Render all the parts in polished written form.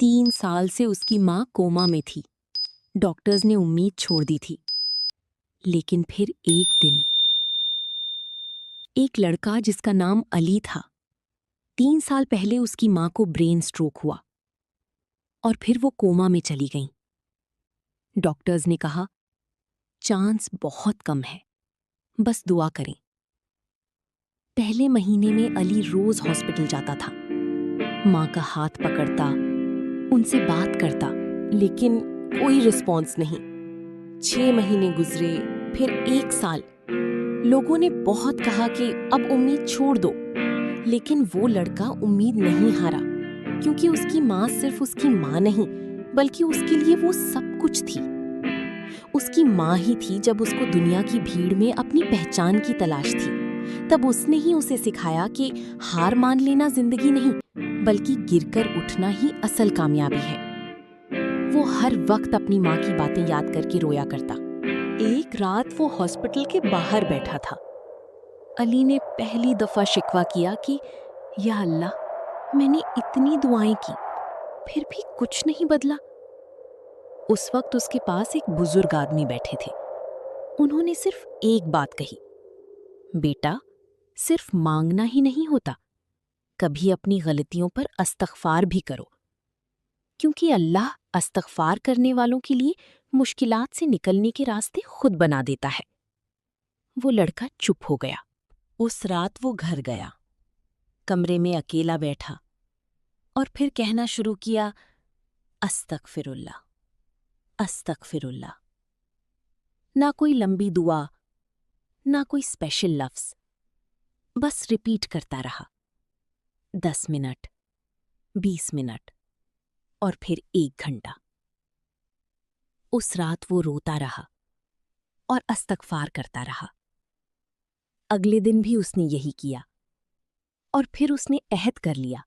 3 साल से उसकी माँ कोमा में थी। डॉक्टर्स ने उम्मीद छोड़ दी थी। लेकिन फिर एक दिन एक लड़का जिसका नाम अली था, 3 साल पहले उसकी माँ को ब्रेन स्ट्रोक हुआ और फिर वो कोमा में चली गई। डॉक्टर्स ने कहा चांस बहुत कम है, बस दुआ करें। पहले महीने में अली रोज हॉस्पिटल जाता था, माँ का हाथ पकड़ता, उनसे बात करता, लेकिन कोई रिस्पॉन्स नहीं। 6 महीने गुजरे, फिर 1 साल। लोगों ने बहुत कहा कि अब उम्मीद छोड़ दो, लेकिन वो लड़का उम्मीद नहीं हारा, क्योंकि उसकी माँ सिर्फ उसकी माँ नहीं, बल्कि उसके लिए वो सब कुछ थी। उसकी माँ ही थी जब उसको दुनिया की भीड़ में अपनी पहचान की तलाश थी। तब उसने ही उसे सिखाया कि हार मान लेना जिंदगी नहीं, बल्कि गिरकर उठना ही असल कामयाबी है। वो हर वक्त अपनी माँ की बातें याद करके रोया करता। एक रात वो हॉस्पिटल के बाहर बैठा था। अली ने पहली दफा शिकवा किया कि या अल्लाह, मैंने इतनी दुआएं की, फिर भी कुछ नहीं बदला। उस वक्त उसके पास एक बुजुर्ग आदमी बैठे थे। उन्होंने सिर्फ एक बात कही, बेटा, सिर्फ मांगना ही नहीं होता, कभी अपनी गलतियों पर इस्तग़फ़ार भी करो, क्योंकि अल्लाह इस्तग़फ़ार करने वालों के लिए मुश्किलात से निकलने के रास्ते खुद बना देता है। वो लड़का चुप हो गया। उस रात वो घर गया, कमरे में अकेला बैठा और फिर कहना शुरू किया, अस्तग़फ़िरुल्लाह, अस्तग़फ़िरुल्लाह। ना कोई लंबी दुआ, ना कोई स्पेशल लफ्ज़, बस रिपीट करता रहा। 10 मिनट, 20 मिनट और फिर 1 घंटा। उस रात वो रोता रहा और इस्तग़फ़ार करता रहा। अगले दिन भी उसने यही किया और फिर उसने अहद कर लिया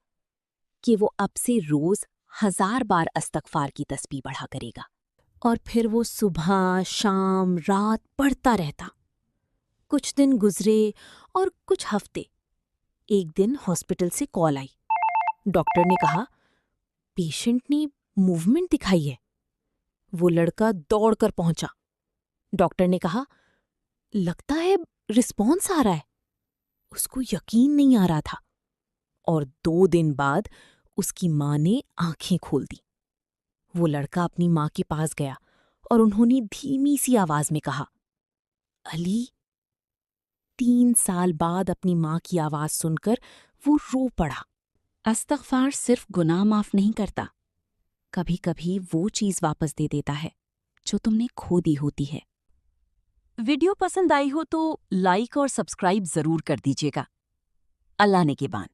कि वो अब से रोज 1000 बार इस्तग़फ़ार की तस्बीह पढ़ा करेगा। और फिर वो सुबह, शाम, रात पढ़ता रहता। कुछ दिन गुजरे और कुछ हफ्ते। एक दिन हॉस्पिटल से कॉल आई। डॉक्टर ने कहा, पेशेंट ने मूवमेंट दिखाई है। वो लड़का दौड़कर पहुंचा। डॉक्टर ने कहा, लगता है रिस्पॉन्स आ रहा है। उसको यकीन नहीं आ रहा था। और 2 दिन बाद उसकी माँ ने आंखें खोल दी। वो लड़का अपनी माँ के पास गया और उन्होंने धीमी सी आवाज में कहा, अली। 3 साल बाद अपनी माँ की आवाज सुनकर वो रो पड़ा। इस्तग़फ़ार सिर्फ गुनाह माफ नहीं करता, कभी कभी वो चीज वापस दे देता है जो तुमने खो दी होती है। वीडियो पसंद आई हो तो लाइक और सब्सक्राइब जरूर कर दीजिएगा। अल्लाह ने के बान।